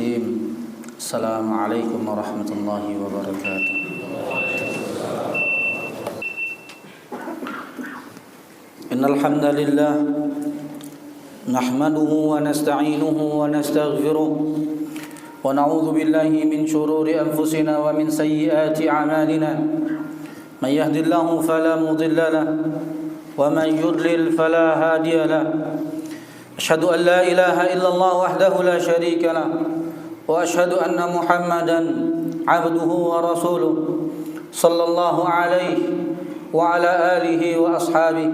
الرجيم. السلام عليكم ورحمة الله وبركاته. إن الحمد لله نحمده ونستعينه ونستغفره ونعوذ بالله من شرور أنفسنا ومن سيئات أعمالنا. من يهد الله فلا مضل له ومن يضلل فلا هادي له. أشهد أن لا إله إلا الله وحده لا شريك له وأشهد أن محمدا عبده ورسوله صلى الله عليه وعلى آله وأصحابه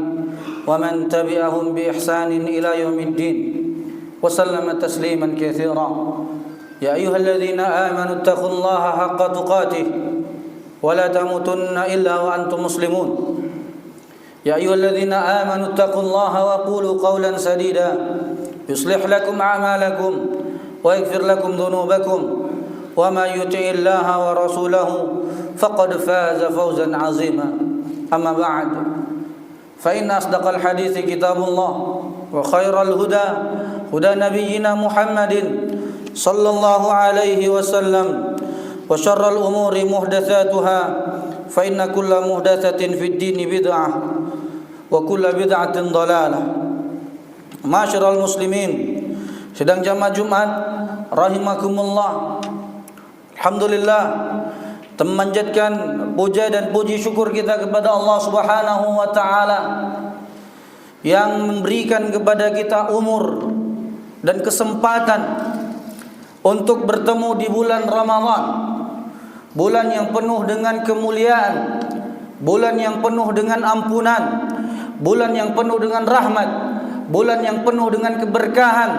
ومن تبعهم بإحسان إلى يوم الدين وسلم تسليما كثيرا. يا أيها الذين آمنوا اتقوا الله حق تقاته ولا تموتن إلا وأنتم مسلمون. يا أيها الذين آمنوا اتقوا الله وقولوا قولا سديدا يصلح لكم أعمالكم ويغفر لكم ذنوبكم وما يطع الله ورسوله فقد فاز فوزا عظيما. أما بعد فإن أصدق الحديث كتاب الله وخير الهدى هدى نبينا محمد صلى الله عليه وسلم وشر الأمور محدثاتها فإن كل محدثة في الدين بدعة وكل بدعة ضلالة. Ma'asyiral muslimin, sedang jamaah Jumat rahimakumullah. Alhamdulillah, memanjatkan puja dan puji syukur kita kepada Allah Subhanahu wa taala yang memberikan kepada kita umur dan kesempatan untuk bertemu di bulan Ramadan, bulan yang penuh dengan kemuliaan, bulan yang penuh dengan ampunan, bulan yang penuh dengan rahmat, bulan yang penuh dengan keberkahan,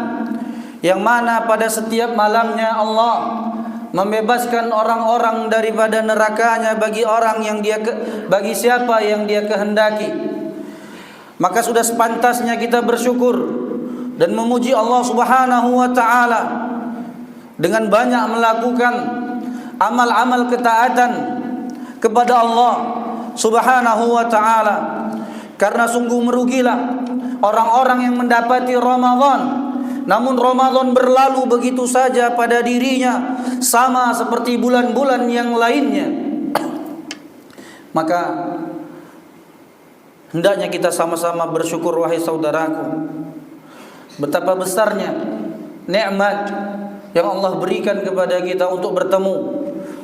yang mana pada setiap malamnya Allah membebaskan orang-orang daripada nerakanya bagi siapa yang Dia kehendaki. Maka sudah sepantasnya kita bersyukur dan memuji Allah Subhanahu wa taala dengan banyak melakukan amal-amal ketaatan kepada Allah Subhanahu wa taala. Karena sungguh merugilah orang-orang yang mendapati Ramadan, namun Ramadan berlalu begitu saja pada dirinya, sama seperti bulan-bulan yang lainnya. Maka hendaknya kita sama-sama bersyukur, wahai saudaraku, betapa besarnya nikmat yang Allah berikan kepada kita untuk bertemu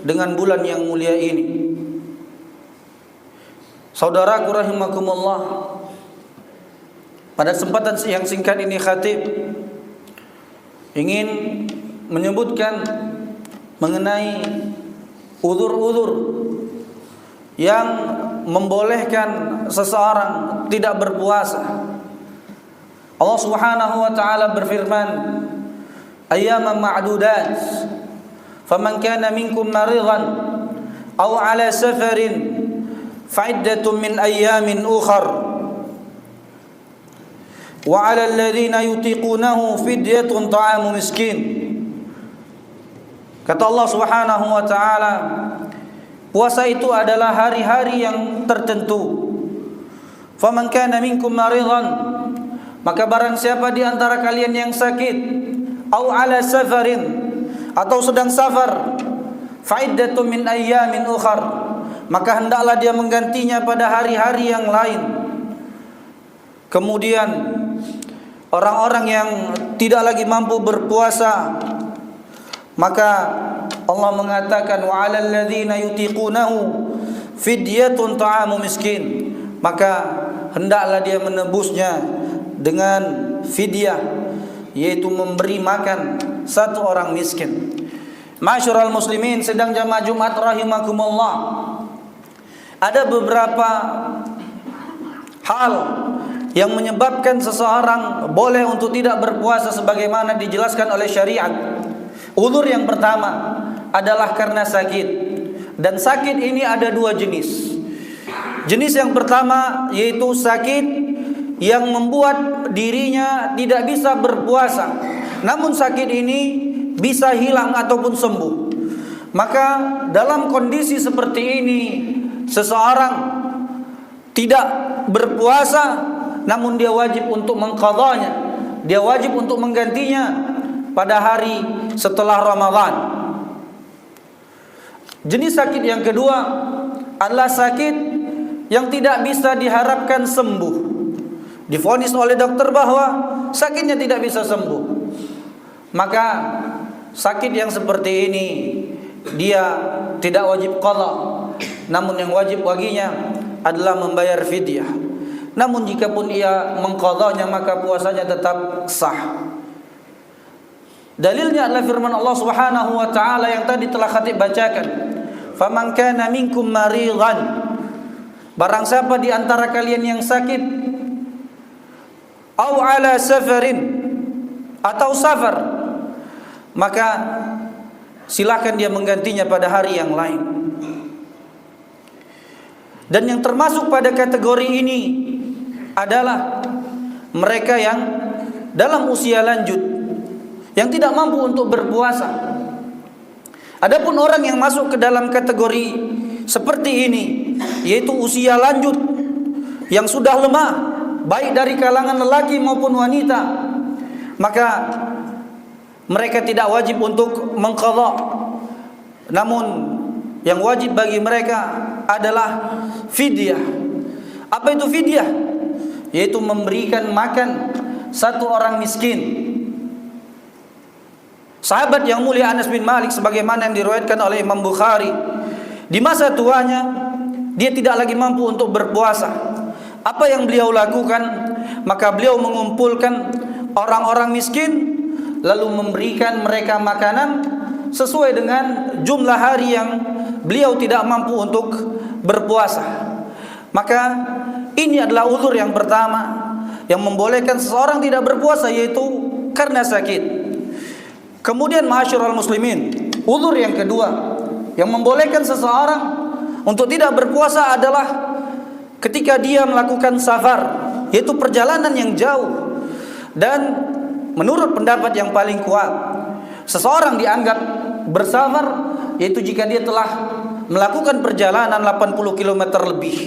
dengan bulan yang mulia ini. Saudaraku rahimakumullah, pada kesempatan yang singkat ini khatib ingin menyebutkan mengenai uzur-uzur yang membolehkan seseorang tidak berpuasa. Allah Subhanahu wa taala berfirman, ayyaman ma'dudat faman kana minkum maridan aw ala safarin fa'iddatun min ayyamin ukhar wa 'alal ladzina yutiqunahu fidyatun ta'amu miskin. Kata Allah Subhanahu wa taala, puasa itu adalah hari-hari yang tertentu. Faman kana minkum maridan, maka barang siapa di antara kalian yang sakit, au ala safarin, atau sedang safar, fa'iddatun min ayyamin ukhar, maka hendaklah dia menggantinya pada hari-hari yang lain. Kemudian orang-orang yang tidak lagi mampu berpuasa, maka Allah mengatakan wa 'alal ladzina yutiqunahu fidyatun ta'amu miskin, maka hendaklah dia menebusnya dengan fidyah, yaitu memberi makan satu orang miskin. Ma'asyiral muslimin, sedang jamaah Jumat rahimakumullah, ada beberapa hal yang menyebabkan seseorang boleh untuk tidak berpuasa sebagaimana dijelaskan oleh syariat. Uzur yang pertama adalah karena sakit, dan sakit ini ada dua jenis. Jenis yang pertama yaitu sakit yang membuat dirinya tidak bisa berpuasa, namun sakit ini bisa hilang ataupun sembuh. Maka dalam kondisi seperti ini, seseorang tidak berpuasa, namun dia wajib untuk mengqadhanya, dia wajib untuk menggantinya pada hari setelah Ramadan. Jenis sakit yang kedua adalah sakit yang tidak bisa diharapkan sembuh. Divonis oleh dokter bahwa sakitnya tidak bisa sembuh. Maka sakit yang seperti ini dia tidak wajib qadha, namun yang wajib baginya adalah membayar fidyah. Namun jika pun ia mengqadhanya maka puasanya tetap sah. Dalilnya adalah firman Allah Subhanahu wa taala yang tadi telah khatib bacakan. Faman kana minkum maridan, barang siapa di antara kalian yang sakit, au ala safarin, atau safar, maka silakan dia menggantinya pada hari yang lain. Dan yang termasuk pada kategori ini adalah mereka yang dalam usia lanjut, yang tidak mampu untuk berpuasa. Adapun orang yang masuk ke dalam kategori seperti ini, yaitu usia lanjut yang sudah lemah, baik dari kalangan lelaki maupun wanita, maka mereka tidak wajib untuk mengqadha. Namun yang wajib bagi mereka adalah fidyah. Apa itu fidyah? Yaitu memberikan makan satu orang miskin. Sahabat yang mulia Anas bin Malik sebagaimana yang diriwayatkan oleh Imam Bukhari, di masa tuanya dia tidak lagi mampu untuk berpuasa. Apa yang beliau lakukan? Maka beliau mengumpulkan orang-orang miskin lalu memberikan mereka makanan sesuai dengan jumlah hari yang beliau tidak mampu untuk berpuasa. Maka ini adalah uzur yang pertama yang membolehkan seseorang tidak berpuasa, yaitu karena sakit. Kemudian ma'asyiral muslimin, uzur yang kedua yang membolehkan seseorang untuk tidak berpuasa adalah ketika dia melakukan safar, yaitu perjalanan yang jauh. Dan menurut pendapat yang paling kuat, seseorang dianggap bersafar yaitu jika dia telah melakukan perjalanan 80 km lebih.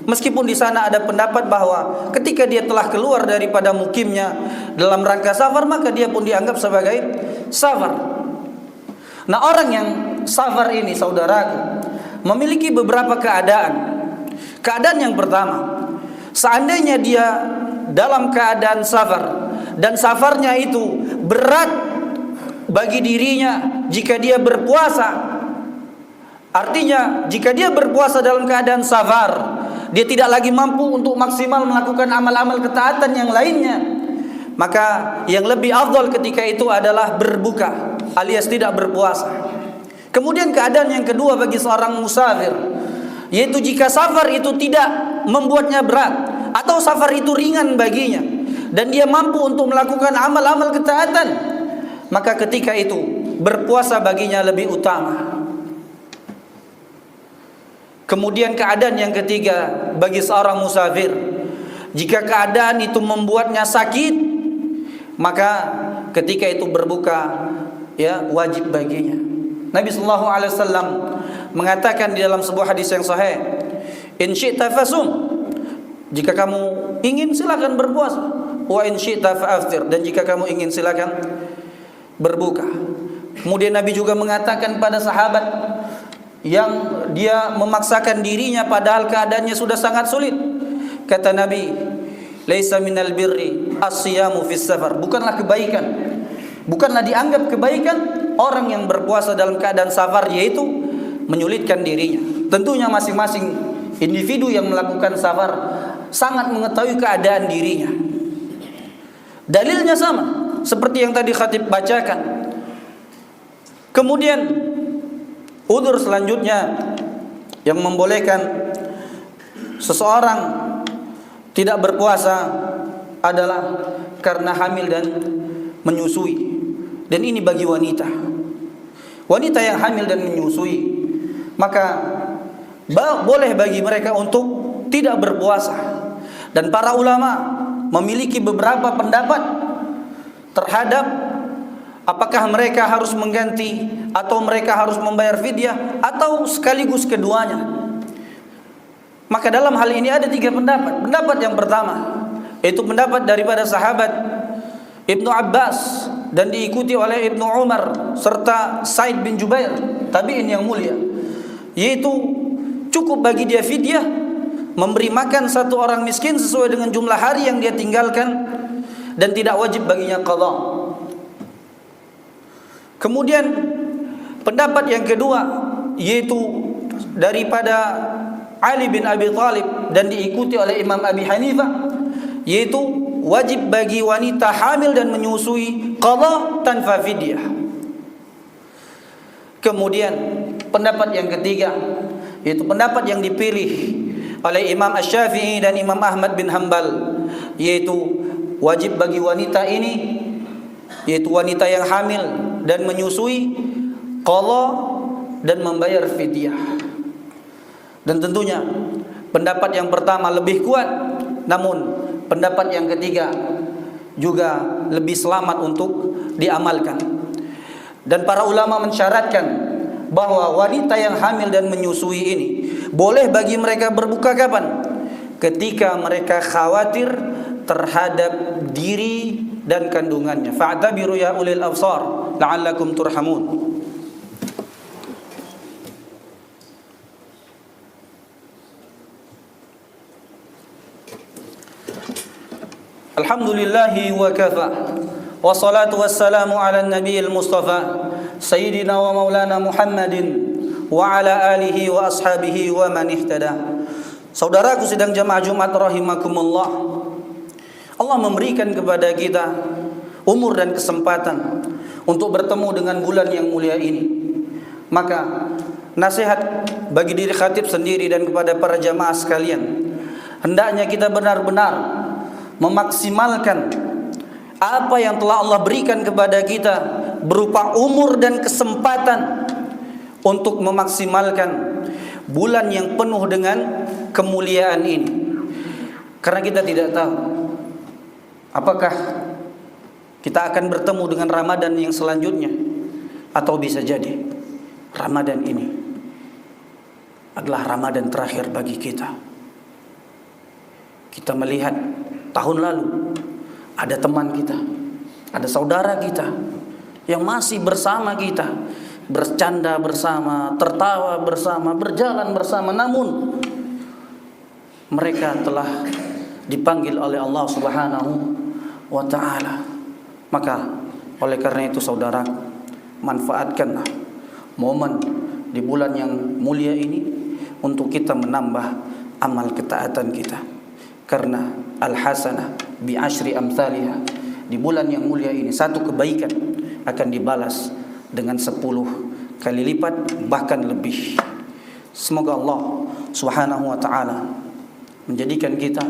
Meskipun di sana ada pendapat bahwa ketika dia telah keluar daripada mukimnya dalam rangka safar, maka dia pun dianggap sebagai safar. Nah, orang yang safar ini, saudaraku, memiliki beberapa keadaan. Keadaan yang pertama, seandainya dia dalam keadaan safar dan safarnya itu berat bagi dirinya jika dia berpuasa, artinya jika dia berpuasa dalam keadaan safar, dia tidak lagi mampu untuk maksimal melakukan amal-amal ketaatan yang lainnya, maka yang lebih afdal ketika itu adalah berbuka alias tidak berpuasa. Kemudian keadaan yang kedua bagi seorang musafir, yaitu jika safar itu tidak membuatnya berat atau safar itu ringan baginya dan dia mampu untuk melakukan amal-amal ketaatan, maka ketika itu berpuasa baginya lebih utama. Kemudian keadaan yang ketiga bagi seorang musafir, jika keadaan itu membuatnya sakit, maka ketika itu berbuka ya wajib baginya. Nabi sallallahu alaihi wasallam mengatakan di dalam sebuah hadis yang sahih, "In syi'ta fasum." Jika kamu ingin silakan berpuasa, wa in syi'ta fa'aftir, dan jika kamu ingin silakan berbuka. Kemudian Nabi juga mengatakan pada sahabat yang dia memaksakan dirinya padahal keadaannya sudah sangat sulit. Kata Nabi, "Laisa minal birri as-siyamu fis safar." Bukanlah kebaikan, bukanlah dianggap kebaikan orang yang berpuasa dalam keadaan safar, yaitu menyulitkan dirinya. Tentunya masing-masing individu yang melakukan safar sangat mengetahui keadaan dirinya. Dalilnya sama seperti yang tadi khatib bacakan. Kemudian udzur selanjutnya yang membolehkan seseorang tidak berpuasa adalah karena hamil dan menyusui. Dan ini bagi wanita. Wanita yang hamil dan menyusui, maka boleh bagi mereka untuk tidak berpuasa. Dan para ulama memiliki beberapa pendapat terhadap apakah mereka harus mengganti atau mereka harus membayar fidyah atau sekaligus keduanya. Maka dalam hal ini ada 3 pendapat. Pendapat yang pertama, yaitu pendapat daripada sahabat Ibnu Abbas dan diikuti oleh Ibnu Umar serta Said bin Jubair, tabi'in yang mulia, yaitu cukup bagi dia fidyah, memberi makan satu orang miskin sesuai dengan jumlah hari yang dia tinggalkan, dan tidak wajib baginya qadha. Kemudian pendapat yang kedua, yaitu daripada Ali bin Abi Thalib dan diikuti oleh Imam Abi Hanifah, yaitu wajib bagi wanita hamil dan menyusui qadha tanpa fidyah. Kemudian pendapat yang ketiga, yaitu pendapat yang dipilih oleh Imam Asy-Syafi'i dan Imam Ahmad bin Hanbal, yaitu wajib bagi wanita ini, yaitu wanita yang hamil dan menyusui, qadha dan membayar fidyah. Dan tentunya pendapat yang pertama lebih kuat, namun pendapat yang ketiga juga lebih selamat untuk diamalkan. Dan para ulama mensyaratkan bahwa wanita yang hamil dan menyusui ini boleh bagi mereka berbuka kapan? Ketika mereka khawatir terhadap diri dan kandungannya. Fa'tabiru ya ulil absar la'allakum turhamun. Alhamdulillahi wa kafa, wassalatu wassalamu ala nabiyil mustafa sayyidina wa maulana Muhammadin wa ala alihi wa ashabihi wa man ihtada. Saudaraku sidang jamaah Jumat rahimakumullah, Allah memberikan kepada kita umur dan kesempatan untuk bertemu dengan bulan yang mulia ini. Maka nasihat bagi diri khatib sendiri dan kepada para jamaah sekalian, hendaknya kita benar-benar memaksimalkan apa yang telah Allah berikan kepada kita berupa umur dan kesempatan untuk memaksimalkan bulan yang penuh dengan kemuliaan ini. Karena kita tidak tahu apakah kita akan bertemu dengan Ramadan yang selanjutnya, atau bisa jadi Ramadan ini adalah Ramadan terakhir bagi kita. Kita melihat tahun lalu ada teman kita, ada saudara kita yang masih bersama kita, bercanda bersama, tertawa bersama, berjalan bersama, namun mereka telah dipanggil oleh Allah Subhanahu wa ta'ala. Maka oleh karena itu saudara, manfaatkanlah momen di bulan yang mulia ini untuk kita menambah amal ketaatan kita. Karena al-hasanah bi asyri amsalihha, di bulan yang mulia ini satu kebaikan akan dibalas dengan 10 kali lipat, bahkan lebih. Semoga Allah Subhanahu wa ta'ala menjadikan kita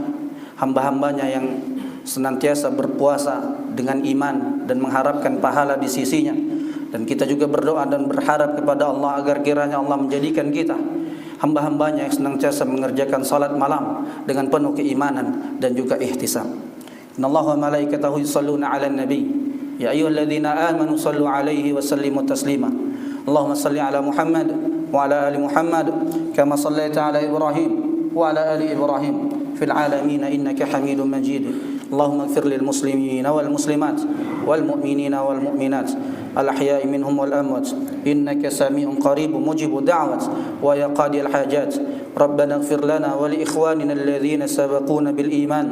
hamba-hambanya yang senantiasa berpuasa dengan iman dan mengharapkan pahala di sisinya. Dan kita juga berdoa dan berharap kepada Allah agar kiranya Allah menjadikan kita hamba-hambanya yang senantiasa mengerjakan salat malam dengan penuh keimanan dan juga ihtisab. Innallaha wa malaikatahu yusholluna 'alan nabi ya ayyuhalladzina amanu shallu 'alaihi wa sallimu taslima. Allahumma shalli 'ala Muhammad wa 'ala ali Muhammad kama shallaita 'ala Ibrahim wa 'ala ali Ibrahim fil 'alamin innaka Hamidum Majid. Allahumma ighfir lil muslimin wal muslimat wal mu'minina wal mu'minat الأحياء منهم والأموات إنك سميع قريب مجيب الدعوات ويا قاضي الحاجات ربنا اغفر لنا ولإخواننا الذين سبقونا بالإيمان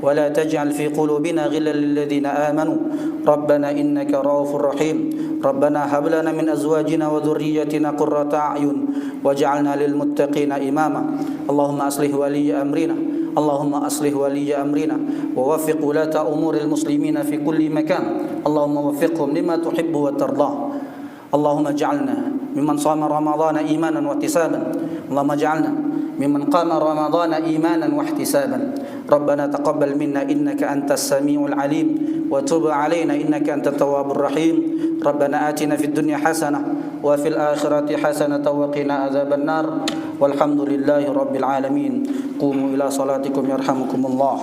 ولا تجعل في قلوبنا غلا للذين آمنوا ربنا إنك رؤوف رحيم ربنا هب لنا من أزواجنا وذريتنا قرة أعين واجعلنا للمتقين إماما اللهم أصلح ولي أمرنا اللهم أصلح ولي أمرنا ووفق ولاة أمور المسلمين في كل مكان اللهم وفقهم لما تحب وترضى اللهم اجعلنا ممن صام رمضان إيمانا واحتسابا اللهم اجعلنا ممن قام رمضان إيمانا واحتسابا ربنا تقبل منا إنك أنت السميع العليم وتب علينا إنك أنت التواب الرحيم ربنا آتنا في الدنيا حسنة وفي الآخرة حسنة وقنا عذاب النار والحمد لله رب العالمين قوموا إلى صلاتكم يرحمكم الله